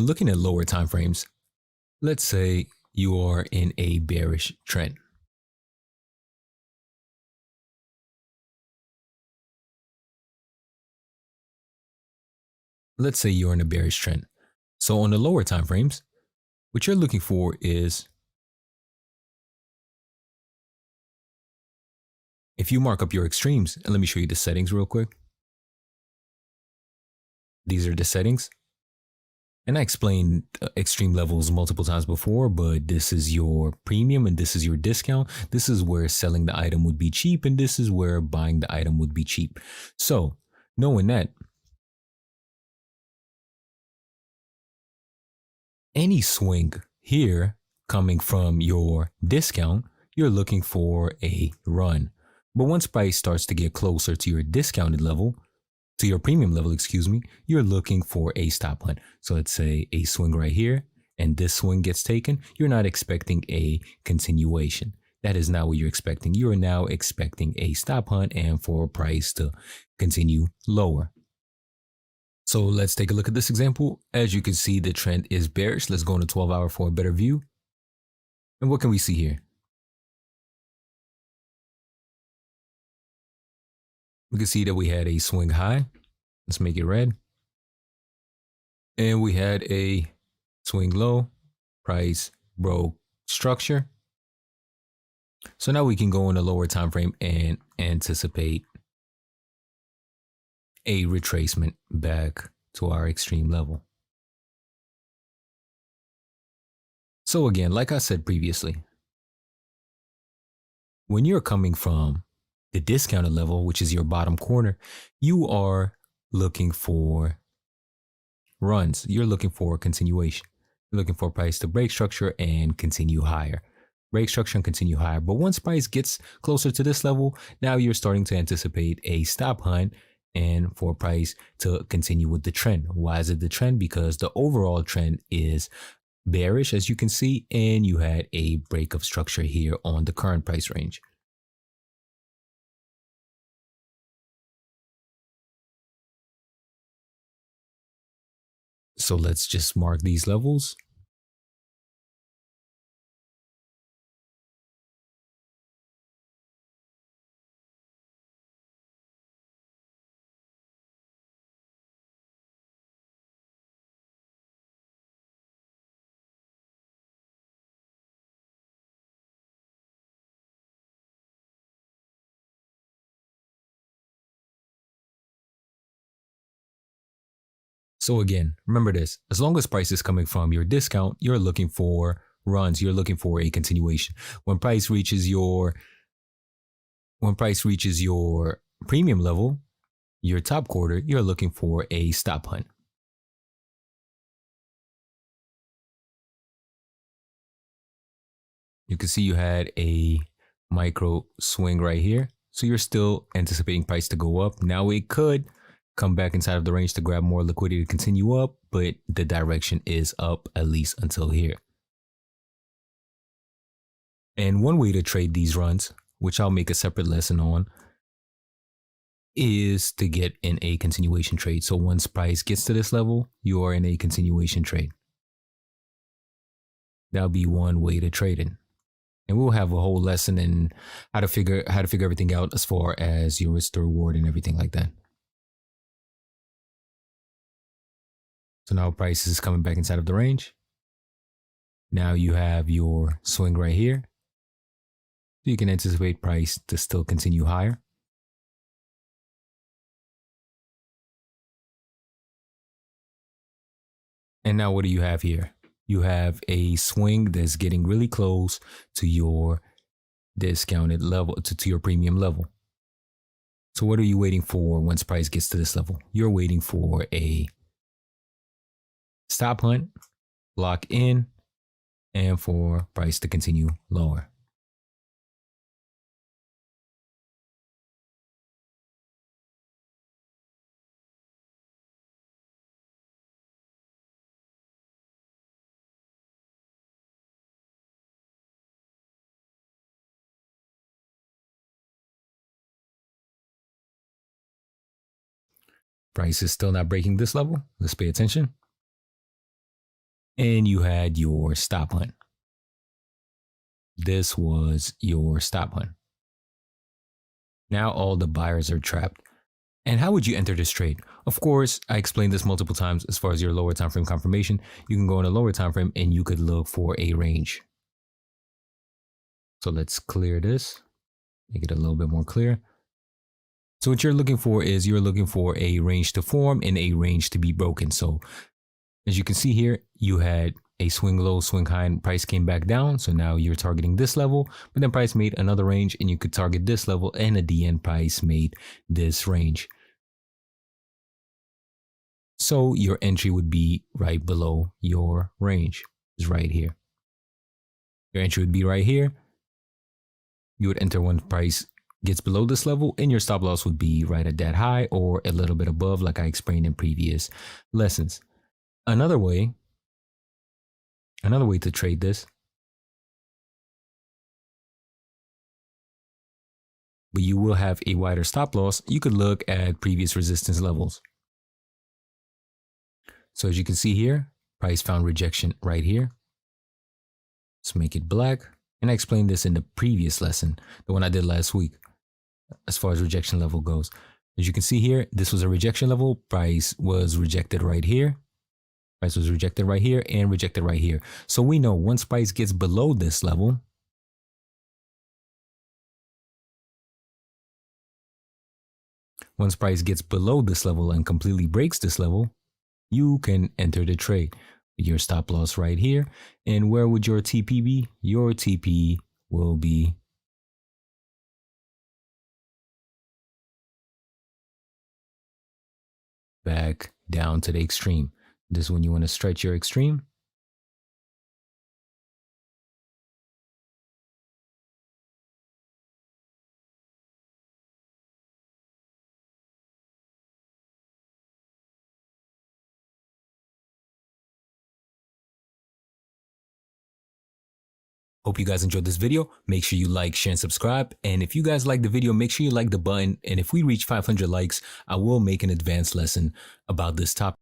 looking at lower time frames, let's say you are in a bearish trend. Let's say you're in a bearish trend. So on the lower time frames, what you're looking for is, if you mark up your extremes, and let me show you the settings real quick. These are the settings. And I explained extreme levels multiple times before, but this is your premium and this is your discount. This is where selling the item would be cheap, and this is where buying the item would be cheap. So knowing that, any swing here coming from your discount, you're looking for a run. But once price starts to get closer to your discounted level, to your premium level, excuse me, you're looking for a stop hunt. So let's say a swing right here, and this swing gets taken. You're not expecting a continuation. That is not what you're expecting. You are now expecting a stop hunt and for price to continue lower. So let's take a look at this example. As you can see, the trend is bearish. Let's go on the 12-hour for a better view. And what can we see here? We can see that we had a swing high. Let's make it red. And we had a swing low. Price broke structure. So now we can go in a lower time frame and anticipate a retracement back to our extreme level. So again, like I said previously, when you're coming from the discounted level, which is your bottom corner, you are looking for runs. You're looking for continuation. You're looking for price to break structure and continue higher. Break structure and continue higher. But once price gets closer to this level, now you're starting to anticipate a stop hunt and for price to continue with the trend. Why is it the trend? Because the overall trend is bearish, as you can see, and you had a break of structure here on the current price range. So let's just mark these levels. So again, remember this, as long as price is coming from your discount, you're looking for runs, you're looking for a continuation. When price reaches your premium level, your top quarter, you're looking for a stop hunt. You can see you had a micro swing right here. So you're still anticipating price to go up. Now it could come back inside of the range to grab more liquidity to continue up, but the direction is up at least until here. And one way to trade these runs, which I'll make a separate lesson on, is to get in a continuation trade. So once price gets to this level, you are in a continuation trade. That'll be one way to trade it. And we'll have a whole lesson in how to figure everything out as far as your risk to reward and everything like that. So now price is coming back inside of the range. Now you have your swing right here. So you can anticipate price to still continue higher. And now what do you have here? You have a swing that's getting really close to your discounted level, to your premium level. So what are you waiting for once price gets to this level? You're waiting for a stop hunt, lock in, and for price to continue lower. Price is still not breaking this level. Let's pay attention. and you had your stop hunt. This was your stop hunt. Now all the buyers are trapped. And how would you enter this trade? Of course, I explained this multiple times as far as your lower time frame confirmation. You can go in a lower time frame and you could look for a range. So let's clear this, make it a little bit more clear. So what you're looking for is you're looking for a range to form and a range to be broken. So as you can see here, you had a swing low, swing high, and price came back down. So now you're targeting this level, but then price made another range and you could target this level, and at the end price made this range. So your entry would be right below your range, is right here. Your entry would be right here. You would enter when price gets below this level, and your stop loss would be right at that high or a little bit above, like I explained in previous lessons. Another way to trade this, but you will have a wider stop loss, you could look at previous resistance levels. So as you can see here, price found rejection right here. Let's make it black. And I explained this in the previous lesson, the one I did last week, as far as rejection level goes. As you can see here, this was a rejection level. Price was rejected right here. Price was rejected right here and rejected right here. So we know once price gets below this level, and completely breaks this level, you can enter the trade. Your stop loss right here. And where would your TP be? Your TP will be back down to the extreme. This is when you want to stretch your extreme. Hope you guys enjoyed this video. Make sure you like, share, and subscribe. And if you guys like the video, make sure you like the button. And if we reach 500 likes, I will make an advanced lesson about this topic.